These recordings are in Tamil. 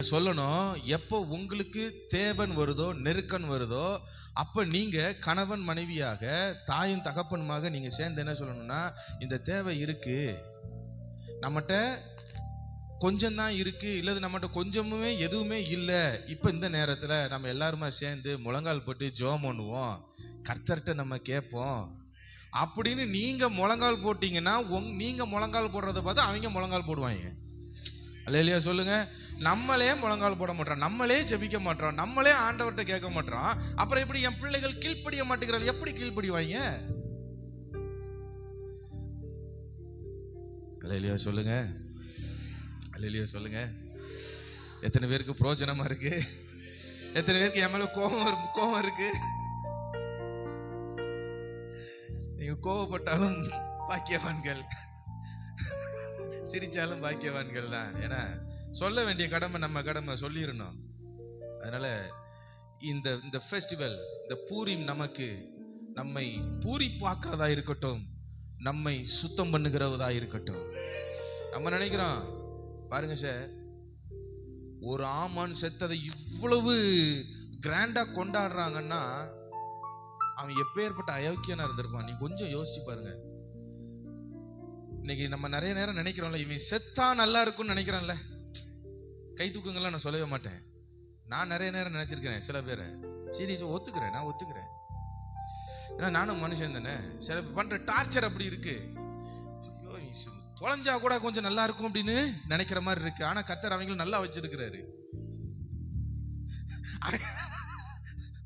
சொல்லணும். எப்போ உங்களுக்கு தேவன் வருதோ, நெருக்கன் வருதோ, அப்ப நீங்க கணவன் மனைவியாக, தாயும் தகப்பனுமாக நீங்க சேர்ந்து என்ன சொல்லணும்னா, இந்த தேவை இருக்கு, நம்மகிட்ட கொஞ்சம் தான் இருக்கு, இல்லது நம்மகிட்ட கொஞ்சமுமே எதுவுமே இல்லை, இப்ப இந்த நேரத்துல நம்ம எல்லாருமா சேர்ந்து முழங்கால் போட்டு ஜெபம் பண்ணுவோம், கர்த்தர்கிட்ட நம்ம கேட்போம் அப்படின்னு நீங்க முழங்கால் போட்டீங்கன்னா, நீங்க முழங்கால் போடுறத பார்த்து அவங்க முழங்கால் போடுவாங்க. அல்லேலூயா சொல்லுங்க. நம்மளே முழங்கால் போட மாட்டோம், நம்மளே ஜெபிக்க மாட்டோம், நம்மளே ஆண்டவர்கிட்ட கேட்க மாட்டோம். அப்புறம் எப்படி என் பிள்ளைகள் கீழ்ப்படிய மாட்டேங்கிறாங்க? எப்படி கீழ்ப்படிவாங்க? அல்லேலூயா சொல்லுங்க. அல்லேலூயா சொல்லுங்க. எத்தனை பேருக்கு பிரயோஜனமா இருக்கு? எத்தனை பேருக்கு என் மேல கோபம் இருக்கு? நீங்க கோபப்பட்டாலும் பாக்கியவான்கள், சிரிச்சாலும் பாக்கியவான்கள் தான். ஏன்னா சொல்ல வேண்டிய கடமை நம்ம கடமை, சொல்லிடணும். அதனால இந்த ஃபெஸ்டிவல், இந்த பூரிம் நமக்கு நம்மை பூரிப்பாக்குறதா இருக்கட்டும், நம்மை சுத்தம் பண்ணுகிறதா இருக்கட்டும். நம்ம நினைக்கிறோம் பாருங்க சார், ஒரு ஆமான் செத்ததை இவ்வளவு கிராண்டா கொண்டாடுறாங்கன்னா அவன் எப்பேற்பட்ட அயோக்கியனா இருந்திருப்பான். நீ கொஞ்சம் யோசிச்சு பாருங்க. இன்னைக்கு நம்ம நிறைய நேரம் நினைக்கிறோம்ல, இவன் செத்தா நல்லா இருக்கும்னு நினைக்கிறான்ல. கை தூக்குங்கலாம் நான் சொல்லவே மாட்டேன். நான் நிறைய நேரம் நினைச்சிருக்கிறேன் சில பேரை. சரி ஒத்துக்கிறேன், நான் ஒத்துக்கிறேன். ஏன்னா நானும் மனுஷன் தானே. சில பண்ற டார்ச்சர் அப்படி இருக்கு. தொலைஞ்சா கூட கொஞ்சம் நல்லா இருக்கும் அப்படின்னு நினைக்கிற மாதிரி இருக்கு. ஆனா கர்த்தர் அவங்களும் நல்லா வச்சிருக்கிறாரு.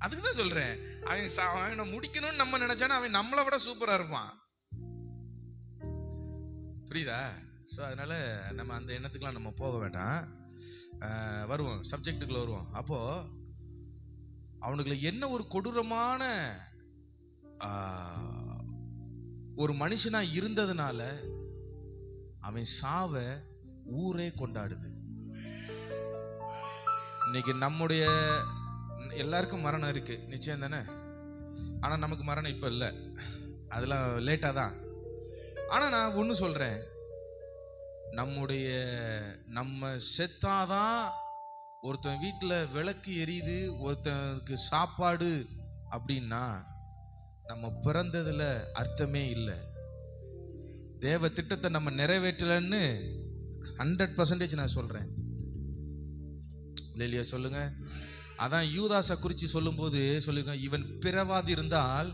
அதுக்குதான் சொல்றேன், அவன் முடிக்கணும்னு நம்ம நினைச்சானா அவன் நம்மளை விட சூப்பரா இருப்பான். புரியுதா? ஸோ அதனால நம்ம அந்த எண்ணத்துக்குலாம் நம்ம போக வேண்டாம். வருவோம், சப்ஜெக்டுக்குள்ள வருவோம். அப்போ அவனுக்குள்ள என்ன ஒரு கொடூரமான ஒரு மனுஷனா இருந்ததுனால அவன் சாவ ஊரே கொண்டாடுது. இன்னைக்கு நம்முடைய எல்லாருக்கும் மரணம் இருக்கு, நிச்சயம் தானே. ஆனா நமக்கு மரணம் இப்ப இல்லை, அதெல்லாம் லேட்டா தான். ஆனா நான் ஒண்ணு சொல்றேன், நம்ம செத்தாதான் ஒருத்தன் வீட்டுல விளக்கு எரியுது, ஒருத்தனுக்கு சாப்பாடு அப்படின்னா நம்ம பிறந்ததுல அர்த்தமே இல்லை. தேவ திட்டத்தை நம்ம நிறைவேற்றலன்னு 100% நான் சொல்றேன். இல்லையா சொல்லுங்க. அதான் யூதாசை குறிச்சு சொல்லும் போது சொல்லிருக்கேன், இவன் பிறவாதி இருந்தால்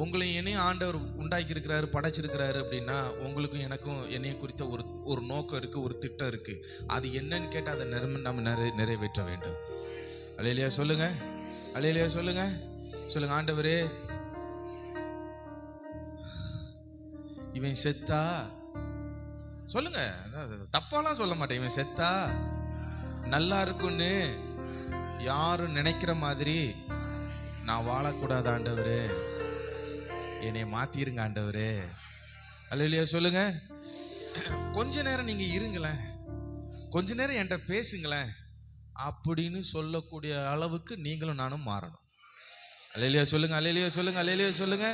உங்களையும் என்னையும் ஆண்டவர் உண்டாக்கி இருக்கிறாரு, படைச்சிருக்கிறாரு அப்படின்னா உங்களுக்கும் எனக்கும் என்னைய குறித்த ஒரு நோக்கம் இருக்கு, ஒரு திட்டம் இருக்கு. அது என்னன்னு கேட்டா அதை நம்ம நிறைவேற்ற வேண்டும். அல்லேலூயா சொல்லுங்க. அல்லேலூயா சொல்லுங்க. சொல்லுங்க, ஆண்டவரே இவன் செத்தா, சொல்லுங்க, தப்பாலாம் சொல்ல மாட்டேன், இவன் செத்தா நல்லா இருக்குன்னு யாரும் நினைக்கிற மாதிரி நான் வாழக்கூடாது ஆண்டவரே, என்னை மாத்திருங்க ஆண்டவரே. அல்லேலூயா சொல்லுங்க. கொஞ்ச நேரம் நீங்க இருங்களேன், கொஞ்ச நேரம் என்கிட்ட பேசுங்களேன் அப்படின்னு சொல்லக்கூடிய அளவுக்கு நீங்களும் நானும் மாறணும். அல்லேலூயா சொல்லுங்க. அல்லேலூயா சொல்லுங்க. அல்லேலூயா சொல்லுங்க.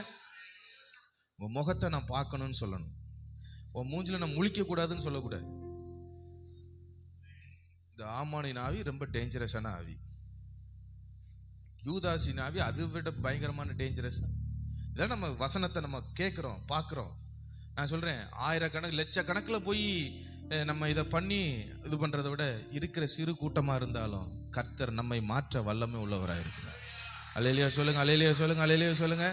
உன் முகத்தை நான் பார்க்கணும்னு சொல்லணும், உன் மூஞ்சில நான் முழிக்க கூடாதுன்னு சொல்லக்கூடாது. இந்த ஆமானின் ஆவி ரொம்ப டேஞ்சரஸான ஆவி. யூதாசின் ஆவி அதை விட பயங்கரமான டேஞ்சரஸ். இதான் நம்ம வசனத்தை நம்ம கேட்குறோம், பார்க்குறோம். நான் சொல்கிறேன், ஆயிரக்கணக்கு லட்சக்கணக்கில் போய் நம்ம இதை பண்ணி இது பண்ணுறதை விட இருக்கிற சிறு கூட்டமாக இருந்தாலும் கர்த்தர் நம்மை மாற்ற வல்லமை உள்ளவராக இருக்கிறார். அல்லேலூயா சொல்லுங்க. அல்லேலூயா சொல்லுங்க. அல்லேலூயா சொல்லுங்க.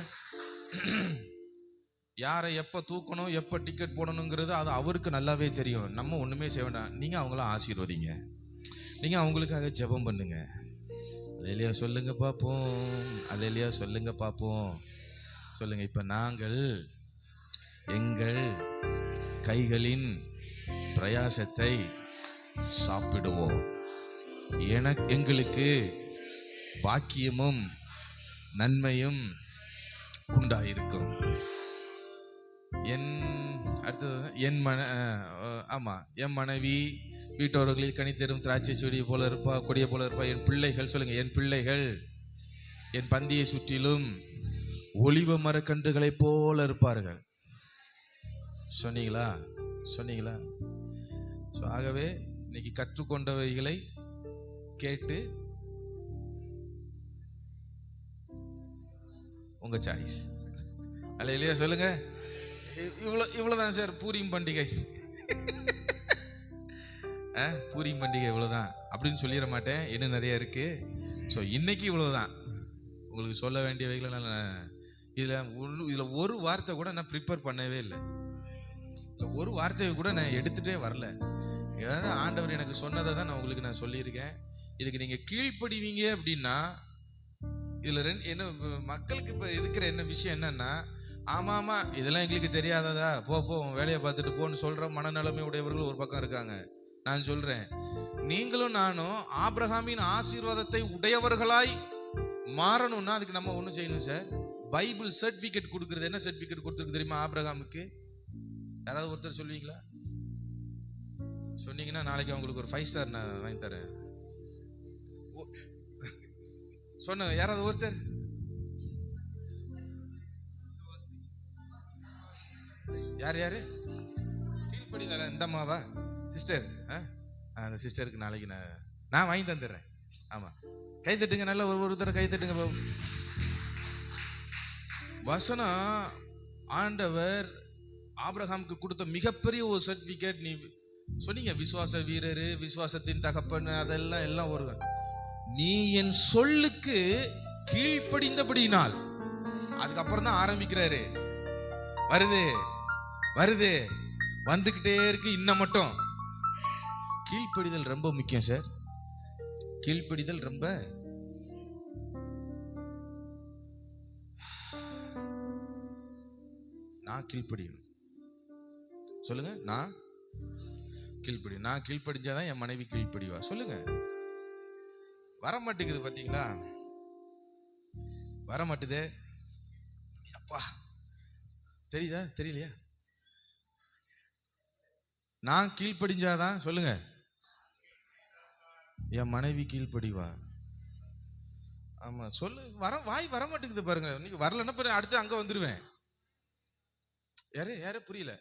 யாரை எப்போ தூக்கணும், எப்போ டிக்கெட் போடணுங்கிறது அது அவருக்கு நல்லாவே தெரியும். நம்ம ஒன்றுமே செய்ய வேண்டாம். நீங்கள் அவங்கள ஆசீர்வதிங்க, நீங்கள் அவங்களுக்காக ஜெபம் பண்ணுங்க. அல்லேலூயா சொல்லுங்க பார்ப்போம். அல்லேலூயா சொல்லுங்க பார்ப்போம். சொல்லுங்க. இப்ப நாங்கள் எங்கள் கைகளின் பிரயாசத்தை சாப்பிடுவோம், எங்களுக்கு பாக்கியமும் நன்மையும் உண்டாயிருக்கும். என் மனைவி வீட்டோர்களில் கனித்தரும் திராட்சை செடியை போல இருப்பா, கொடியை போல இருப்பா. என் பிள்ளைகள், சொல்லுங்க, என் பிள்ளைகள் என் பந்தியை சுற்றிலும் ஒலிவ மரக்கன்றுகளை போல இருப்பார்கள். சொன்னீங்களா? சொன்னீங்களா? ஸோ ஆகவே இன்னைக்கு கற்றுக்கொண்டவைகளை கேட்டு உங்க சாய்ஸ். அல்ல இல்லையா சொல்லுங்க. இவ்வளவுதான் சார் பூரியும் பண்டிகை. பூரியும் பண்டிகை இவ்வளவுதான் அப்படின்னு சொல்லிட மாட்டேன், இன்னும் நிறைய இருக்கு. ஸோ இன்னைக்கு இவ்வளவுதான் உங்களுக்கு சொல்ல வேண்டியவைகளை நான் இதுல ஒரு வார்த்தை கூட நான் ப்ரிப்பேர் பண்ணவே இல்லை. ஒரு வார்த்தையை கூட நான் எடுத்துட்டே வரல. ஆண்டவர் எனக்கு சொன்னதை தான் நான் உங்களுக்கு நான் சொல்லியிருக்கேன். இதுக்கு நீங்க கீழ்ப்படிவீங்க அப்படின்னா இதுல என்ன மக்களுக்கு இப்ப இருக்கிற என்ன விஷயம் என்னன்னா, ஆமா இதெல்லாம் எங்களுக்கு தெரியாததா, போ வேலையை பார்த்துட்டு போன்னு சொல்ற மனநிலைமை உடையவர்கள் ஒரு பக்கம் இருக்காங்க. நான் சொல்றேன், நீங்களும் நானும் ஆபிரகாமின் ஆசீர்வாதத்தை உடையவர்களாய் மாறணும்னா அதுக்கு நம்ம ஒண்ணு செய்யணும் சார். பைபிள் சர்டிபிகேட் கொடுக்கிறது. என்ன சர்டிபிகேட் கொடுத்துருக்கு தெரியுமா ஆபிரகாமுக்கு? யாராவது ஒருத்தர் சொல்லுவீங்களா? சொன்னீங்கன்னா நாளைக்கு அவங்களுக்கு ஒரு 5 ஸ்டார் நான் வாங்கி தரேன். சொன்ன யாராவது ஒருத்தர்? யாரு கீழ்ப்படிதல இந்த அம்மாவா சிஸ்டர்? அந்த சிஸ்டருக்கு நாளைக்கு நான் வாங்கி தந்துடுறேன். ஆமா, கை தட்டுங்க, நல்ல ஒருத்தர் கை தட்டுங்க. வசனம் ஆண்டவர் ஆபிரகாமுக்கு கொடுத்த மிகப்பெரிய ஒரு சர்டிபிகேட். நீ சொன்னீங்க விசுவாச வீரரு, விசுவாசத்தின் தகப்பன், அதெல்லாம் எல்லாம் ஒரு. நீ என் சொல்லுக்கு கீழ்ப்படிந்தபடினால், அதுக்கப்புறம் தான் ஆரம்பிக்கிறாரு. வருது வந்துகிட்டே இருக்கு. இன்னும் மட்டும் கீழ்ப்படிதல் ரொம்ப முக்கியம் சார். கீழ்ப்படிதல் ரொம்ப. நான் கீழ்ப்படியணும். சொல்லுங்க, நான் கீழ்ப்படியும். நான் கீழ்ப்படிஞ்சாதான் என் மனைவி கீழ்ப்படிவா. சொல்லுங்க. வர மாட்டேங்குது பாத்தீங்களா? வர மாட்டுதே. அப்பா தெரியுதா தெரியலையா? நான் கீழ்ப்படிஞ்சாதான் சொல்லுங்க என் மனைவி கீழ்ப்படிவா. ஆமா சொல்லு. வாய் வர மாட்டேங்குது பாருங்க. நீங்க வரலன்னா அடுத்து அங்க வந்துருவேன். யாரு புரியல?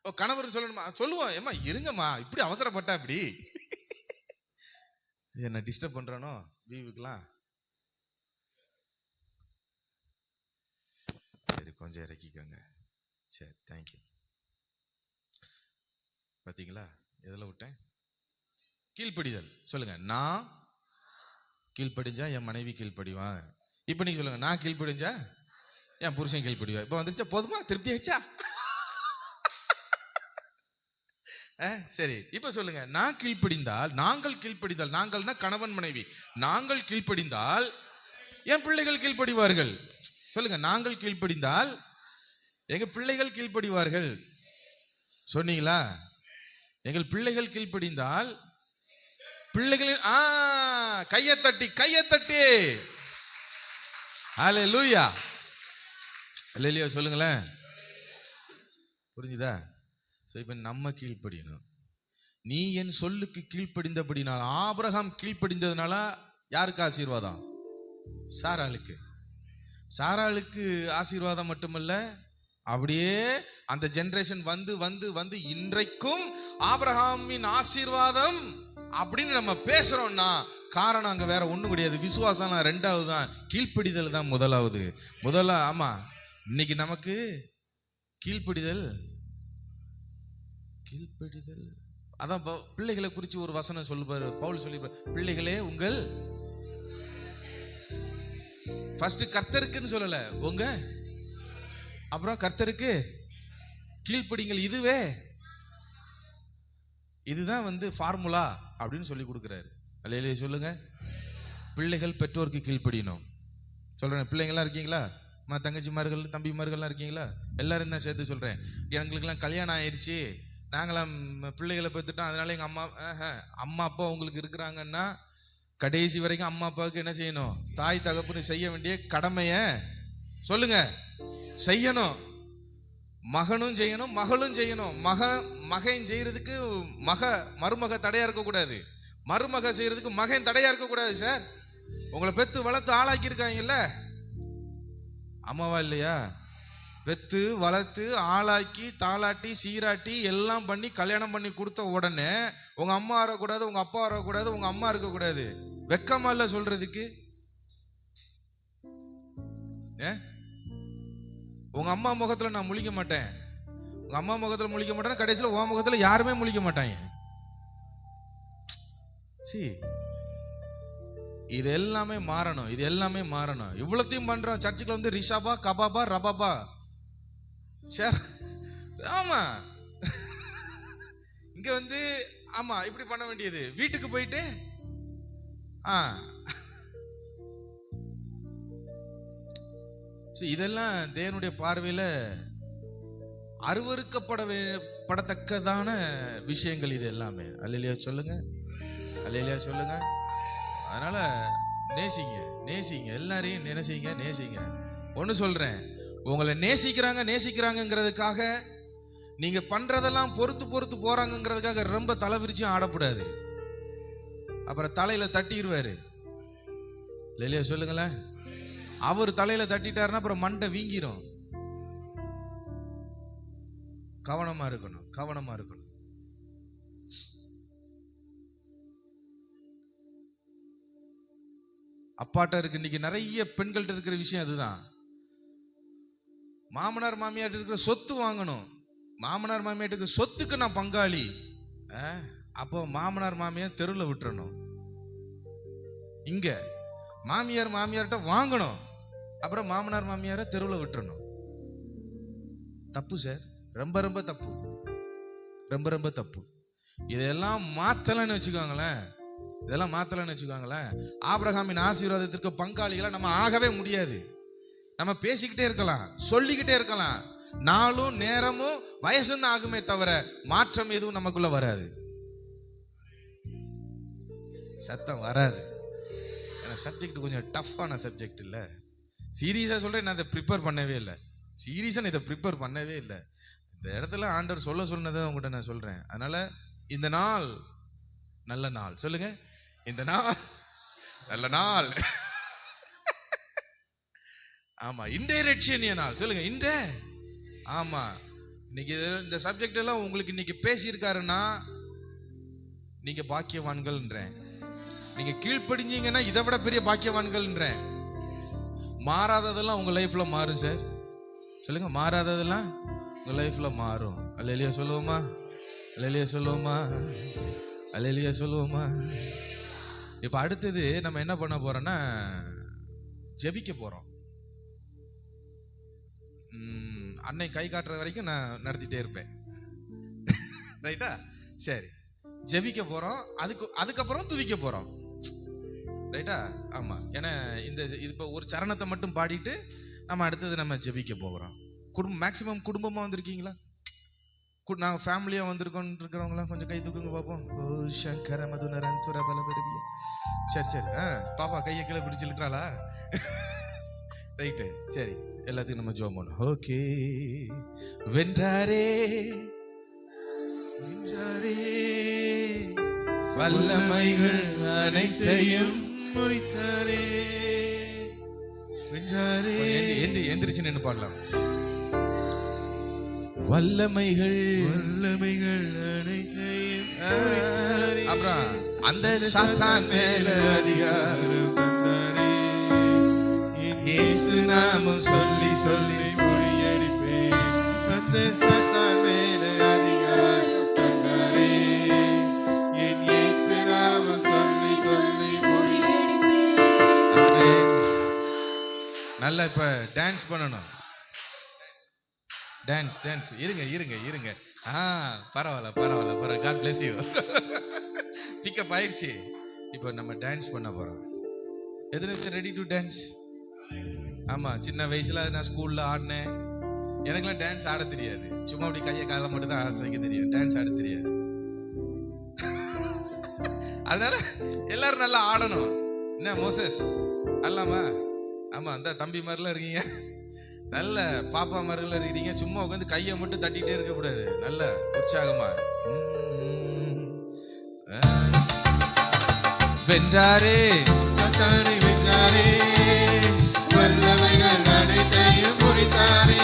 ஓ, கணவர் சொல்லணுமா? சொல்லுவோம். ஏமா இருங்கம்மா, இப்படி அவசரப்பட்டா அப்படி என்ன டிஸ்டர்ப் பண்றானோ வீவுக்குலாம். சரி, கொஞ்சம் இறக்கிக்கோங்க. சரி, தேங்க்யூ. பாத்தீங்களா எதில் விட்டேன்? கீழ்ப்படிதல். சொல்லுங்க, நான் கீழ்ப்படிஞ்சா என் மனைவி கீழ்ப்படிவா. இப்ப நீங்க சொல்லுங்க, நான் கீழ்ப்படிஞ்சா என் புருஷன் கீழ்ப்படிவா. இப்ப வந்துருச்சா? போதுமா? திருப்தி ஆயிடுச்சா? சரி, இப்ப சொல்லுங்க, நான் கீழ்ப்படிந்தால், நாங்கள் கீழ்ப்படிந்தால், நாங்கள்னா கணவன் மனைவி, நாங்கள் கீழ்ப்படிந்தால் என் பிள்ளைகள் கீழ்ப்படிவார்கள். சொல்லுங்க, நாங்கள் கீழ்ப்படிந்தால் எங்க பிள்ளைகள் கீழ்ப்படிவார்கள். சொன்னீங்களா? எங்கள் பிள்ளைகள் கீழ்ப்படிந்தால் பிள்ளைகளின் கையத்தட்டி ஹல்லேலூயா. ஹல்லேலூயா சொல்லுங்களேன். புரிஞ்சுதா? இப்ப நம்ம கீழ்ப்படியணும். நீ என் சொல்லுக்கு கீழ்ப்படிந்தபடினால், ஆபிரகாம் கீழ்ப்படிந்ததுனால யாருக்கு ஆசீர்வாதம்? சாராளுக்கு. சாராளுக்கு ஆசீர்வாதம் மட்டுமல்ல, அப்படியே அந்த ஜெனரேஷன் வந்து வந்து வந்து இன்றைக்கும் ஆபிரகாமின் ஆசீர்வாதம் அப்படின்னு நம்ம பேசுறோம்னா காரணம் அங்க வேற ஒண்ணும் கிடையாது. விசுவாசம் ரெண்டாவது தான், கீழ்ப்படிதல் தான் முதலாவது. ஆமா, இன்னைக்கு நமக்கு கீழ்ப்படிதல். அதான் பிள்ளைகளை குறிச்சு ஒரு வசனம் சொல்லுவாரு பவுல். சொல்லி, பிள்ளைகளே உங்கள் ஃபர்ஸ்ட் கர்த்தருக்குன்னு சொல்லல, உங்க அப்புறம் கர்த்தருக்கு கீழ்ப்படிங்கள். இதுதான் ஃபார்முலா அப்படின்னு சொல்லி கொடுக்கிறாரு. அல்லேலூயா சொல்லுங்க. பிள்ளைகள் பெற்றோருக்கு கீழ்ப்படியணும். சொல்றேன், பிள்ளைங்களாம் இருக்கீங்களா? தங்கச்சிமார்கள் தம்பிமார்கள்லாம் இருக்கீங்களா? எல்லாரும் தான் சேர்த்து சொல்றேன். எங்களுக்கெல்லாம் கல்யாணம் ஆயிடுச்சு, நாங்களாம் பிள்ளைகளை பெற்றுட்டோம், அதனால எங்க அம்மா அப்பா உங்களுக்கு இருக்கிறாங்கன்னா கடைசி வரைக்கும் அம்மா அப்பாவுக்கு என்ன செய்யணும்? தாய் தகப்புன்னு செய்ய வேண்டிய கடமைய சொல்லுங்க செய்யணும். மகனும் செய்யணும், மகளும் செய்யணும். மகன் செய்யறதுக்கு மருமக தடையா இருக்க கூடாது, மருமக செய்யறதுக்கு மகன் தடையா இருக்க கூடாது. சார், உங்களை பெத்து வளர்த்து ஆளாக்கி இருக்காங்கல்ல, அம்மாவா இல்லையா? பெத்து வளர்த்து ஆளாக்கி தாளாட்டி சீராட்டி எல்லாம் பண்ணி கல்யாணம் பண்ணி கொடுத்த உடனே உங்க அம்மா வரக்கூடாது, உங்க அப்பா வரக்கூடாது, உங்க அம்மா இருக்கக்கூடாது. வெக்கமா இல்ல சொல்றதுக்கு? உங்க அம்மா முகத்துல நான் முழிக்க மாட்டேன், உங்க அம்மா முகத்துல முழிக்க மாட்டேன், கடைசியில் உன் முகத்துல யாருமே முழிக்க மாட்டாங்க. இது எல்லாமே மாறணும், இது எல்லாமே மாறணும். இவ்வளத்தையும் பண்றோம். சர்ச்சுக்கு வந்து ரிஷாபா கபாபா ரபாபா. ஆமா, இங்க வந்து ஆமா இப்படி பண்ண வேண்டியது. வீட்டுக்கு போயிட்டு இதெல்லாம் தேவனுடைய பார்வையில அருவருக்கப்படத்தக்கதான விஷயங்கள் இது எல்லாமே. அல்லேலூயா சொல்லுங்க, அல்லேலூயா சொல்லுங்க. அதனால நேசிங்க, நேசிங்க, எல்லாரையும் நினைச்சீங்க, நேசிங்க. ஒன்னு சொல்றேன், உங்களை நேசிக்கிறாங்கிறதுக்காக நீங்க பண்றதெல்லாம் பொறுத்து போறாங்கிறதுக்காக ரொம்ப தலை விரிச்சு ஆடக்கூடாது. அப்புறம் தலையில தட்டிடுவாரு. இல்லையா சொல்லுங்களேன். அவர் தலையில தட்டிட்டாருன்னா அப்புறம் மண்டை வீங்கிரும். கவனமா இருக்கணும், கவனமா இருக்கணும். அப்பாட்ட இருக்கு இன்னைக்கு நிறைய பெண்கள்ட்ட இருக்கிற விஷயம் அதுதான். மாமனார் மாமியார்ட்ட இருக்கிற சொத்து வாங்கணும். மாமனார் மாமியார்ட்டுக்கு சொத்துக்கு நான் பங்காளி. அப்போ மாமனார் மாமியார் தெருவில் விட்டுறணும். இங்க மாமியார்ட்ட வாங்கணும், அப்புறம் மாமனார் மாமியார தெருவில் விட்டுறணும். தப்பு சார், ரொம்ப ரொம்ப தப்பு, ரொம்ப ரொம்ப தப்பு. இதெல்லாம் மாத்தலன்னு வச்சுக்கோங்களேன், இதெல்லாம் மாத்தலன்னு வச்சுக்கோங்களேன், ஆபிரகாமின் ஆசீர்வாதத்திற்கு பங்காளிகளா நம்ம ஆகவே முடியாது. நம்ம பேசிக்கிட்டே இருக்கலாம், சொல்லிக்கிட்டே இருக்கலாம், நாளும் நேரமும் வயசும் தான் ஆகுமே தவிர மாற்றம் எதுவும் நமக்குள்ள வராது. சத்தம் வராது. சப்ஜெக்ட் கொஞ்சம் டஃப்பான சப்ஜெக்ட் இல்ல. சீரியஸா சொல்றேன், நான் இதை ப்ரிப்பேர் பண்ணவே இல்லை. சீரியஸா இதை ப்ரிப்பேர் பண்ணவே இல்லை. இந்த இடத்துல ஆண்டவர் சொன்னதை உங்கள்கிட்ட நான் சொல்றேன். அதனால இந்த நாள் நல்ல நாள். சொல்லுங்க, இந்த நாள் நல்ல நாள். ஆமா, இன்றைய ரட்சணிய நாள். சொல்லுங்க, இன்றே. ஆமா, இன்னைக்கு இந்த சப்ஜெக்ட் எல்லாம் உங்களுக்கு இன்னைக்கு பேசியிருக்காருன்னா நீங்க பாக்கியவான்கள்ன்றேன். நீங்க கீழ்ப்படிஞ்சீங்கன்னா இதை விட பெரிய பாக்கியவான்கள்ன்றேன். மாறாததெல்லாம் உங்க லைஃப்ல மாறும் சார். சொல்லுங்க, மாறாததெல்லாம் உங்க லைஃப்ல மாறும். அல்லேலூயா சொல்லுவோமா, அல்லேலூயா சொல்லுவோமா, அல்லேலூயா சொல்லுவோமா. இப்ப அடுத்தது நம்ம என்ன பண்ண போறோம்னா ஜெபிக்க போறோம். அன்னை கை காட்டுற வரைக்கும் நான் நடத்திட்டே இருப்பேன். ரைட்டா? சரி, ஜெபிக்க போறோம், அதுக்கப்புறம் துதிக்க போறோம். ரைட்டா? ஆமா, ஏன்னா இப்போ ஒரு சரணத்தை மட்டும் பாடிட்டு நம்ம அடுத்தது நம்ம ஜெபிக்க போகிறோம். மேக்சிமம் குடும்பமா வந்திருக்கீங்களா? நாங்கள் ஃபேமிலியா வந்திருக்கோம் இருக்கிறவங்களாம் கொஞ்சம் கை தூக்குங்க பார்ப்போம். ஓ சங்கர மதுனரன் துர பல பெருவிய. சரி சரி, பாப்பா கையை கீழே பிடிச்சிருக்கிறாளா? ரைட்டு, சரி, எல்லாத்தையும் நம்ம ஜெபம் பண்ணோம். ஓகே. வென்றாரே வென்றாரே, வல்லமைகள் அனைத்தையும் முடித்தாரே. வென்றாரே. எந்திரிச்சு நின்று பாடலாம். வல்லமைகள் அனைத்தையும். அப்புறம் அந்த சாத்தான் மேல அதிகாரம் தந்தாரே. இயேசு நாமம் சொல்லி சொல்லி முறியடிப்பேன். அந்த சாத்தான் மேல அதிகாரம் தந்தாரே. என் இயேசு நாமம் சொல்லி சொல்லி முறியடிப்பேன். நல்லா இப்ப டான்ஸ் பண்ணணும். டான்ஸ். இருங்க. பரவாயில்ல. God bless you. பிக்கப் ஆயிடுச்சு. இப்போ நம்ம டான்ஸ் பண்ண போறோம். எத்தனை பேர் ரெடி டு டான்ஸ்? ஆமா, சின்ன வயசுல நான் ஸ்கூல்ல ஆடினேன். எனக்குலாம் டான்ஸ் ஆட தெரியாது. சும்மா அப்படி கையை காலை மட்டும் தான் ஆசைக்க தெரியும், டான்ஸ் ஆட தெரியாது. அதனால எல்லாரும் நல்லா ஆடணும். என்ன மோசஸ் ஆடலாமா? ஆமா, அந்த தம்பி மாதிரிலாம் இருக்கீங்க, நல்ல பாப்பா மாதிரிலாம் இருக்கிறீங்க. சும்மா உட்காந்து கையை மட்டும் தட்டிகிட்டே இருக்கக்கூடாது, நல்ல உற்சாகமா. வென்றாரே சாத்தானை, வென்றாரே வல்லமைகள் அனைத்தையும் முடித்தாரே.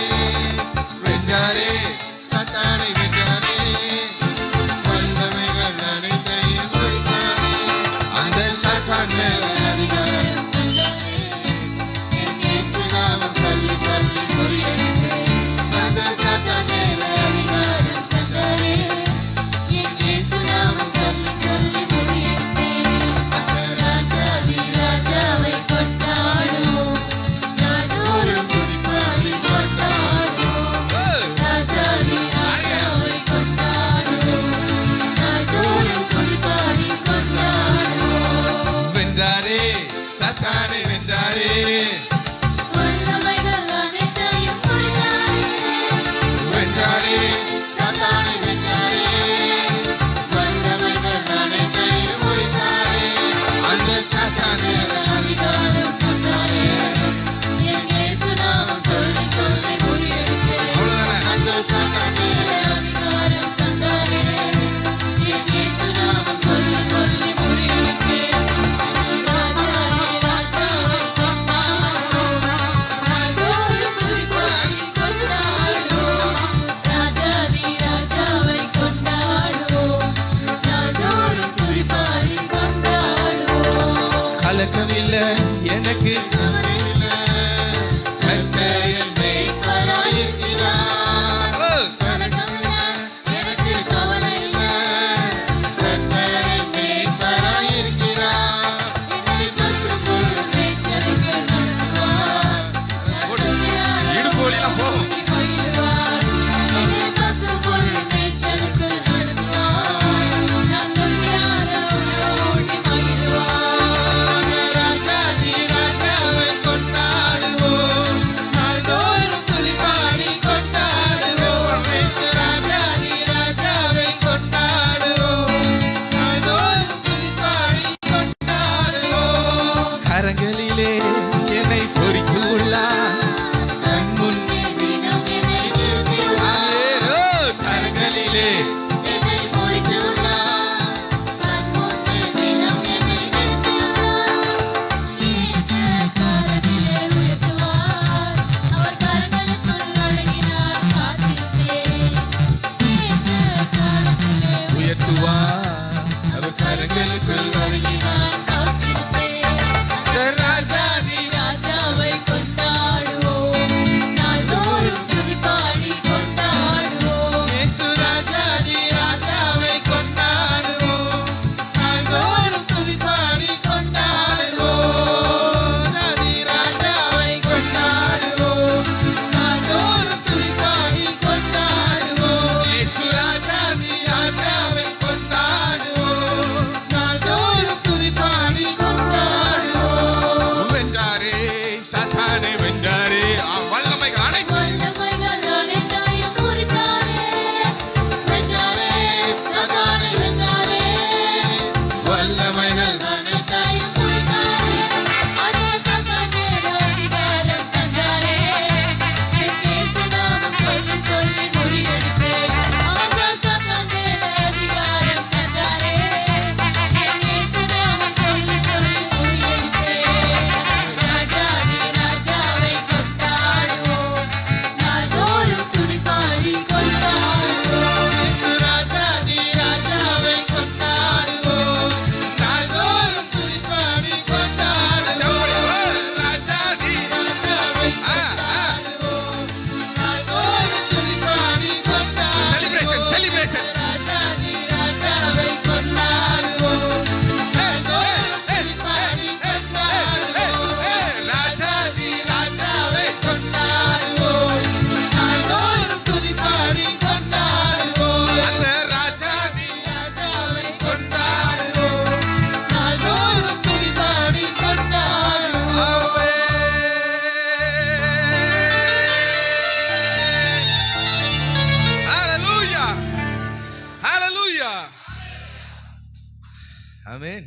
ஆமென்.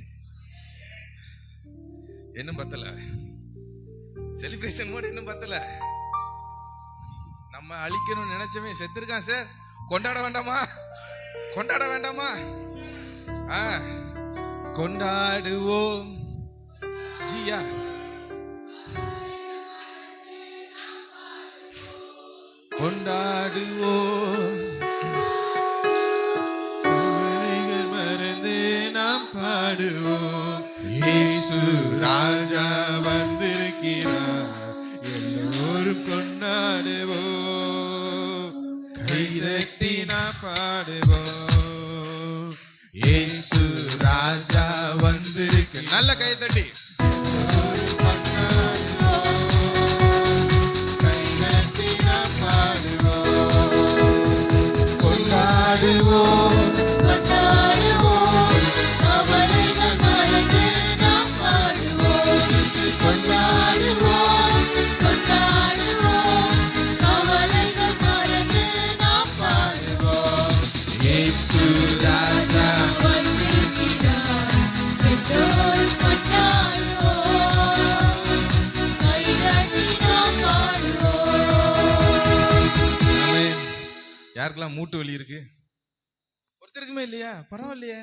இன்னும் பத்தல, செலிப்ரேஷன் மோட் இன்னும் பத்தல. நம்ம அழிக்கணும்னு நினைச்சவன் செத்துருக்கான் சார். கொண்டாட வேண்டாமா? கொண்டாட வேண்டாமா? கொண்டாடுவோம் ஜியா. கொண்டாடுவோம், கவலைகள் மறந்து நாம் பாடுவோம். இயேசு ராஜா வந்திருக்கிறார், எல்லோரும் கொண்டாடுவோம், கைதட்டி நாம் பாடுவோம். இயேசு ராஜா வந்திருக்கு. நல்ல கைதட்டி யாருக்கெல்லாம் மூட்டு வலி இருக்கு? ஒருத்தருக்குமே இல்லையா? பரவாயில்லையே.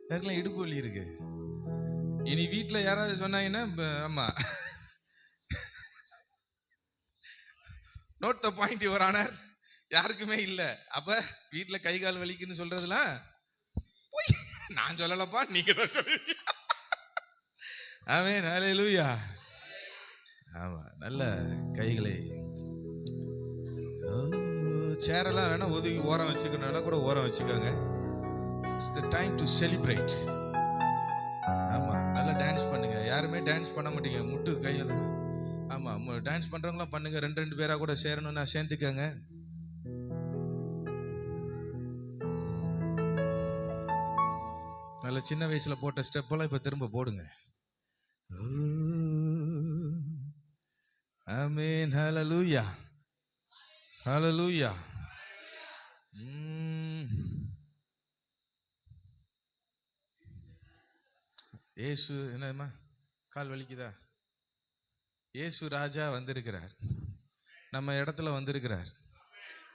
யாருக்கெல்லாம் இடுப்பு வலி இருக்கு? இனி வீட்டுல யாராவது சொன்னாங்கன்னா ஆமா, note the point your honour. யாருக்குமே இல்ல. அப்ப வீட்டுல கை கால் வலிக்குன்னு சொல்றதுலாம் நான் சொல்லலப்பா, நீங்க தான் சொல்லுவீங்க. ஆமென், ஹல்லேலூயா. ஆமா, நல்ல கைகளை. சேரெல்லாம் வேணா ஒதுக்கி ஓரம் வச்சுக்கணும்னா கூட ஓரம் வச்சுக்கோங்க. It's the time to celebrate. ஆமா, நல்லா டான்ஸ் பண்ணுங்க. யாருமே டான்ஸ் பண்ண மாட்டீங்க, முட்டு கையில. ஆமா, டான்ஸ் பண்றவங்களாம் பண்ணுங்க. ரெண்டு பேரா கூட சேரணும்னா சேர்ந்துக்கங்க. நல்ல சின்ன வயசுல போட்ட ஸ்டெப் எல்லாம் இப்ப திரும்ப போடுங்க. ஆமென், ஹல்லேலூயா, ஹல்லேலூயா. இயேசு என்னம்மா கால் வலிக்குதா? இயேசு ராஜா வந்திருக்கிறார், நம்ம இடத்துல வந்திருக்கிறார்,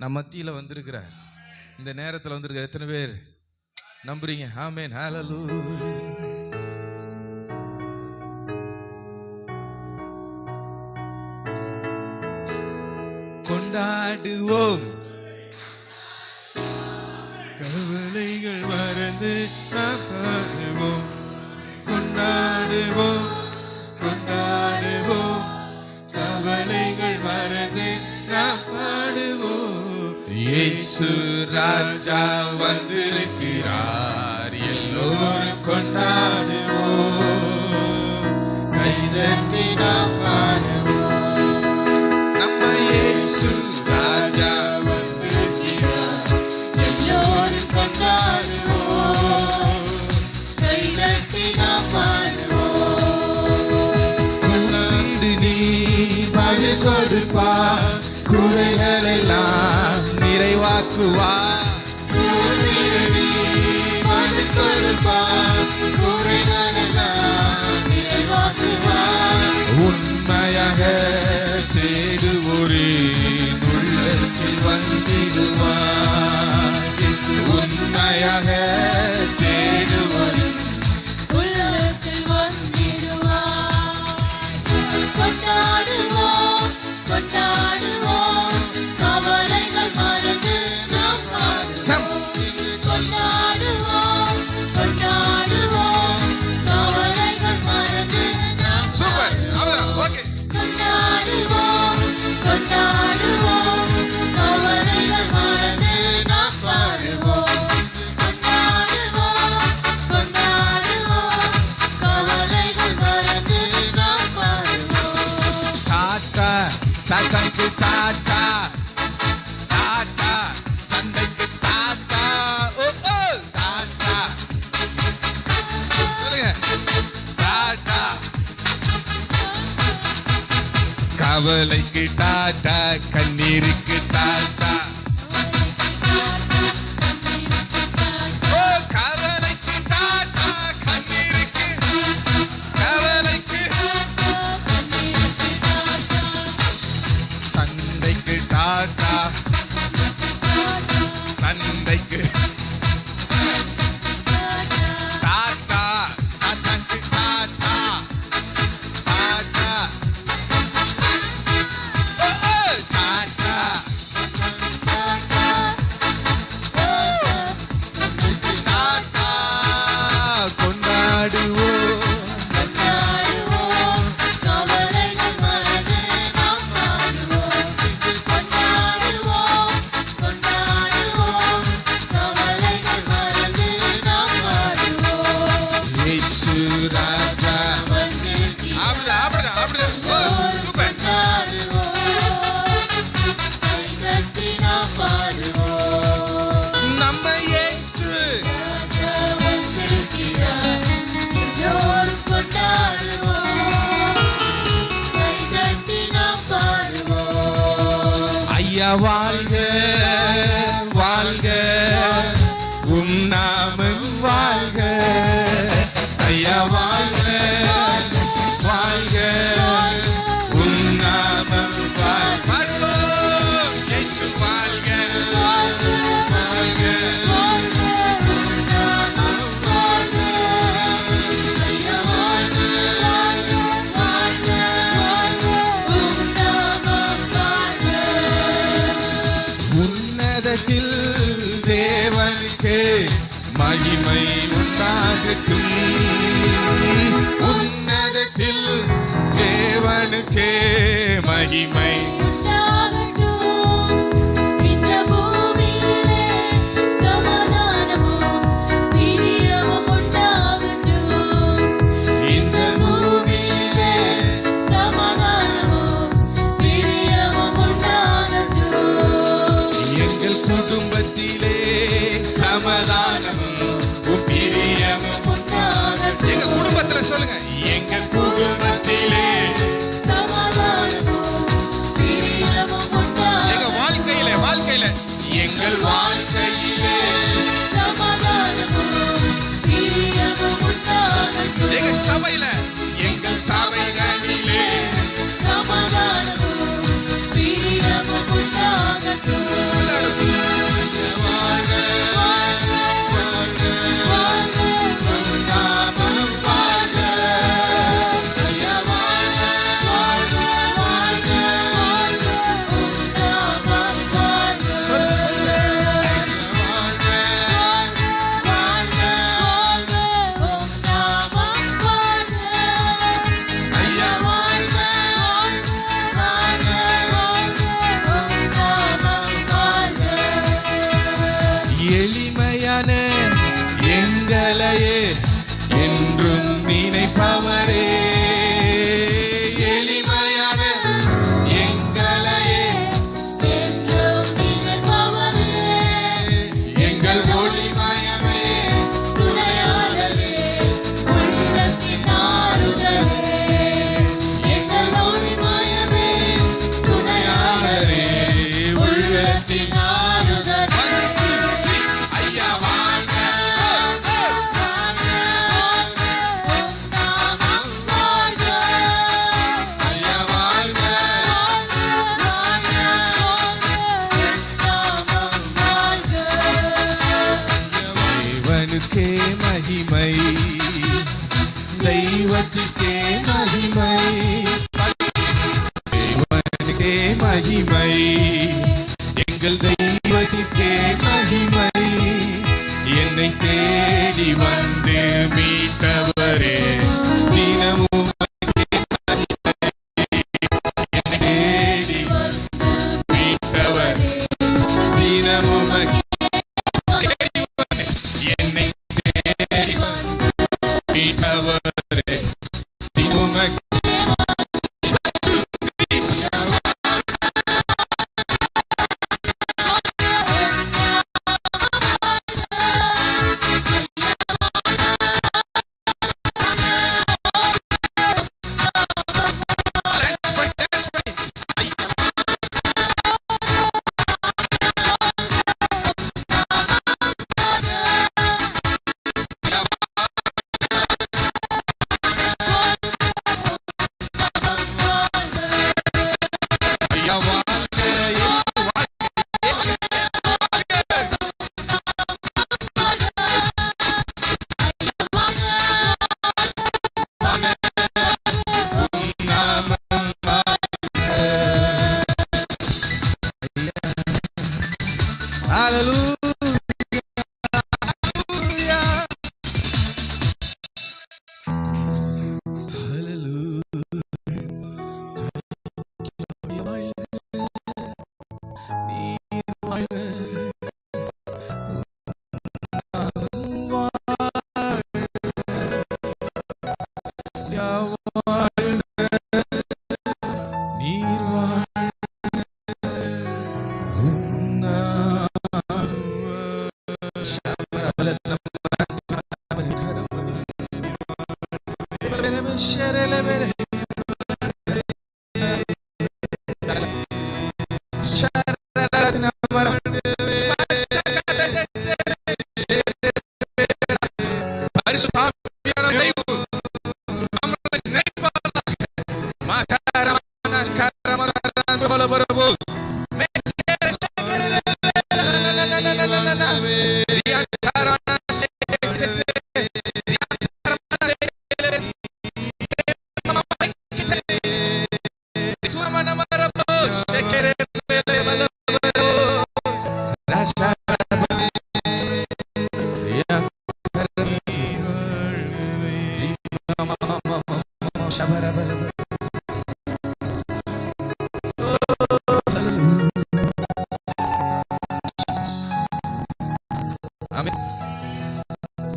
நம்ம மத்தியில வந்திருக்கிறார், இந்த நேரத்தில் வந்திருக்கிறார். எத்தனை பேர் நம்புறீங்க? ஆமென், ஹல்லேலூயா. கொண்டாடுவோம், கவலைகள் மறந்து நாம் பாடுவோம். கொண்டாடுவோம், கொண்டாடுவோம், கவலைகள் மறந்து நாம் பாடுவோம். இயேசு ராஜா வந்திருக்கிறார், எல்லோரும் கொண்டாடுவோம், கைதட்டி நாம் பாடுவோம். நம்ம இயேசு ராஜா வந்திருக்கிறார், எல்லோரும் கொண்டாடுவோம், கைதட்டி நாம் பாடுவோம். கொண்டாடு நீ மழை கொடுப்பா, குறைகள் எல்லாம் நிறைவாக்குவா. மழை கொடுப்பா, குறைகள் எல்லாம் நிறைவாக்குவா. உண்மையாக தேடுவோரின் உள்ளத்தில் வந்திடுவார், உண்மையாக தேடுவோரின் உள்ளத்தில் வந்திடுவார். கொண்டாடுவோம், கொண்டாடுவோம், கவலைகள் மறந்து நாம் பாடுவோம். கொண்டாடுவோம், கொண்டாடுவோம், கவலைகள் மறந்து நாம் பாடுவோம். கொண்டாடுவோம், கொண்டாடுவோம், கவலைகள் மறந்து நாம் பாடுவோம். கொண்டாடுவோம், கொண்டாடுவோம், கவலைகள் மறந்து நாம் பாடுவோம். டாடா சண்டைக்கு டாடா, டாடா சண்டைக்கு டாடா, ஓ ஓ டாடா. சொல்லுங்க, டாடா. கவலைக்கு டாடா, கண்ணீருக்கு டாடா. ஓ கவலைக்கு டாடா, கண்ணீருக்கு வாழ்க வாழ்க உம் நாமம் வாழ்க ஐயா வாழ்க வாழ்க உம் நாமம் வாழ்க இயேசு வாழ்க வாழ்க உன்னதத்தில் தேவனுக்கு மகிமை உண்டாகட்டும் உன்னதத்தில் தேவனுக்கு மகிமை சொல்லுங்க எங்க குடும்பத்திலே எங்க வாழ்க்கையில எங்கள் வாழ்க்கையிலே எங்க சபையில எங்கள் சபைகளிலே எளிமையான எங்களையே என்றும் நினைப்பவரே எளிமையான எங்களையே என்றும் நினைப்பவரே எங்கள் ஒளிமயமே துணையாளரே உள்ளத்தின் ஆறுதலே எங்கள் ஒளிமயமே துணையாளரே உள்ளத்தின் தேவனுக்கே மகிமை தெய்வத்துக்கே மகிமை தேவனுக்கே மகிமை எங்கள் தெய்வத்துக்கே மகிமை என்னை தேடி வந்து மீட்டவரே தினமும் தேடி வந்து மீட்டவரே தினமும் என்னை தேடி வந்து மீட்டவரே தினமும்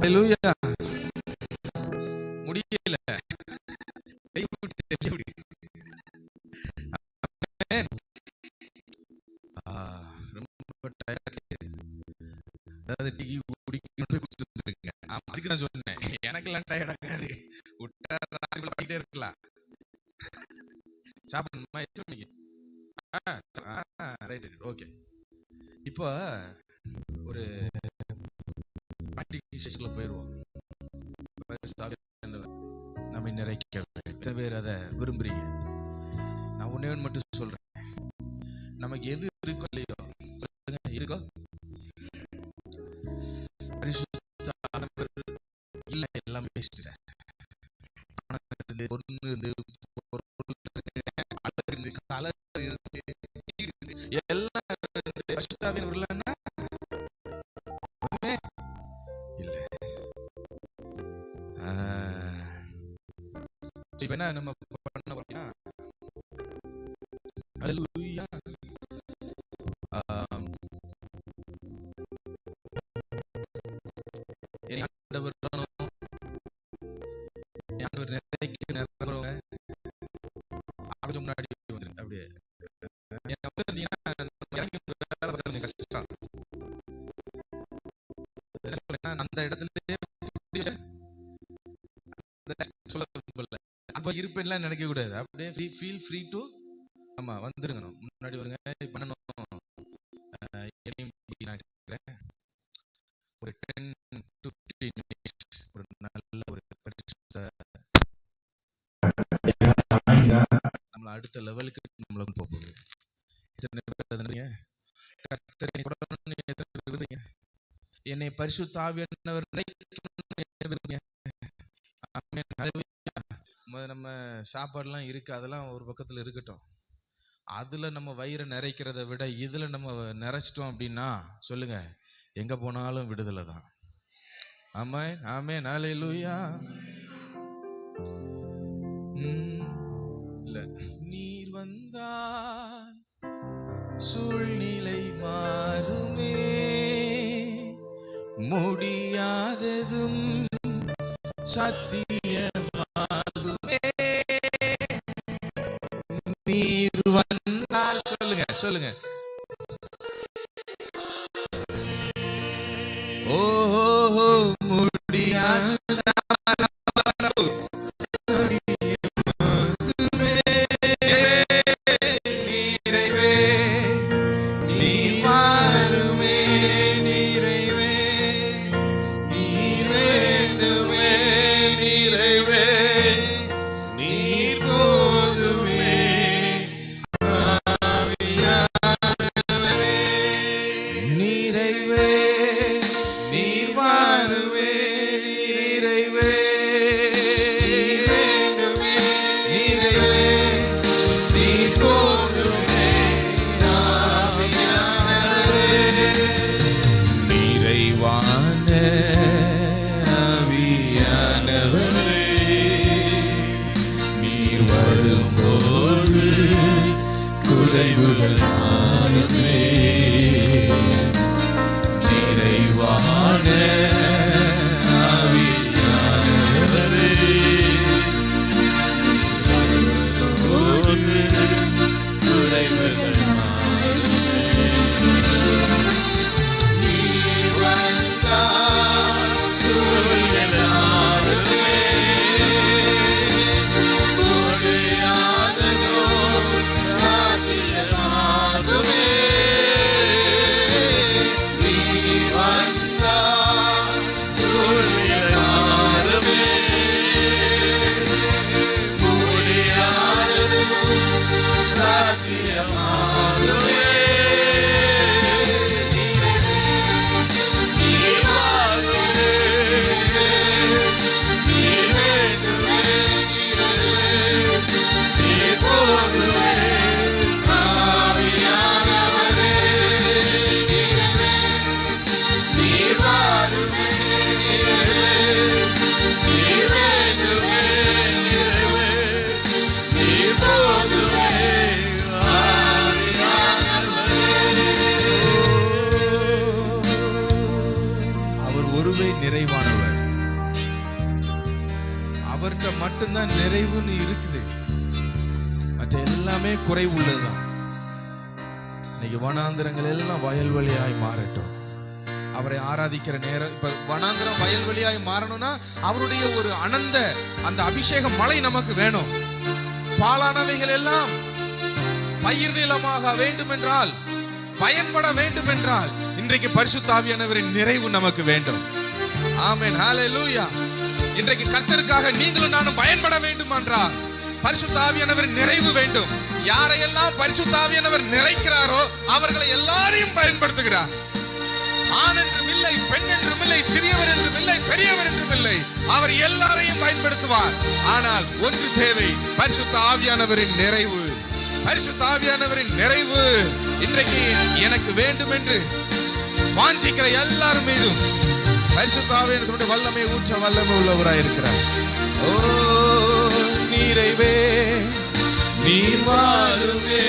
ஹalleluya. முடியல. ரொம்ப அதாவது டீ குடிக்க அதுக்கு நான் சொன்னேன், எனக்கெல்லாம் டயர்ட் ஆகாது, விட்டே இருக்கலாம். சாப்பிடணுமா? எத்தனை மணிக்கு? Right okay. இப்போ ஒரு ப்ராக்டிகல் போயிடுவோம். நம்ம நிறைக்க எத்தனை பேர் அதை விரும்புறீங்க? நான் ஒன்னே ஒன்று மட்டும் சொல்றேன், நமக்கு எது இருக்கோ இல்லையோ இருக்கோ எல்லாம் இப்ப என்ன நம்ம பண்ண போறோம்னா, ஹalleluya, ஆண்டவர் கொஞ்சம் முன்னாடி வந்துருங்க. அப்படியே அந்த இடத்துல இருப்பேன்லாம் நினைக்க கூடாது. அப்படியே ஃபீல் ஃப்ரீ டு ஆமா வந்துருங்க, முன்னாடி வருங்க. பண்ணணும் ஒரு 10 to 15 minutes ஒரு நல்ல ஒரு நம்மள அடுத்த லெவலுக்கு நம்மள போகுது. என்னை பரிசுத்த ஆவியானவர் நம்ம சாப்பாடுலாம் இருக்கு, அதெல்லாம் ஒரு பக்கத்துல இருக்கட்டும். அதுல நம்ம வயிறை நிறைக்கிறத விட இதுல நம்ம நிறைச்சிட்டோம் அப்படின்னா சொல்லுங்க, எங்க போனாலும் விடுதலை தான். ஆமென் ஆமென் ஹalleluya. இல்ல நீர் வந்தால் சூழ்நிலை மாறுமே, முடியாததும் சத்தியமாகுமே. நீர் வந்தால் சொல்லுங்க சொல்லுங்க, ஓஹோ முடியாத நிறைவே அவர்கிட்ட மட்டும்தான் நிறைவுன்னு இருக்குது, மற்ற எல்லாமே குறைவு உள்ளதுதான். இன்னைக்கு வனாந்திரங்கள் எல்லாம் வயல்வெளியாய் மாறட்டும். அவரை ஆராதிக்கிற நேரம் இப்ப வனாந்திரம் வயல்வெளியாய் மாறணும்னா அவருடைய ஒரு அந்த அபிஷேக மழை நமக்கு வேணும். பாலானவைகள் எல்லாம் பயிர் நிலமாக வேண்டும் என்றால், பயன்பட வேண்டும் என்றால், இன்றைக்கு பரிசுத்த ஆவியானவரின் நிறைவு நமக்கு வேண்டும். ஆமென், ஹல்லேலூயா. இன்றைக்கு கர்த்தருக்காக நீங்களும் நானும் பயன்பட வேண்டும் என்றால் பரிசுத்த ஆவியானவரின் நிறைவு வேண்டும். யாரையெல்லாம் பரிசுத்த ஆவியானவர் நிறைக்கிறாரோ அவர்களை எல்லாரையும் பயன்படுத்துகிறார். ஆண் என்றும் இல்லை, பெண் என்றும் இல்லை, சிறியவர் என்றும் இல்லை, பெரியவர் என்றும் இல்லை, அவர் எல்லாரையும் பயன்படுத்துவார். ஆனால் ஒன்று தேவை, பரிசுத்த ஆவியானவரின் நிறைவு. பரிசுத்த ஆவியானவரின் நிறைவு இன்றைக்கு எனக்கு வேண்டும் என்று வாஞ்சிக்கிற எல்லாரும் மீதும் பரிசுத்த ஆவியானவருடைய வல்லமை ஊற்ற வல்லமை உள்ளவராய் இருக்கிறார். ஓ நிறைவே நீர் வாருமே,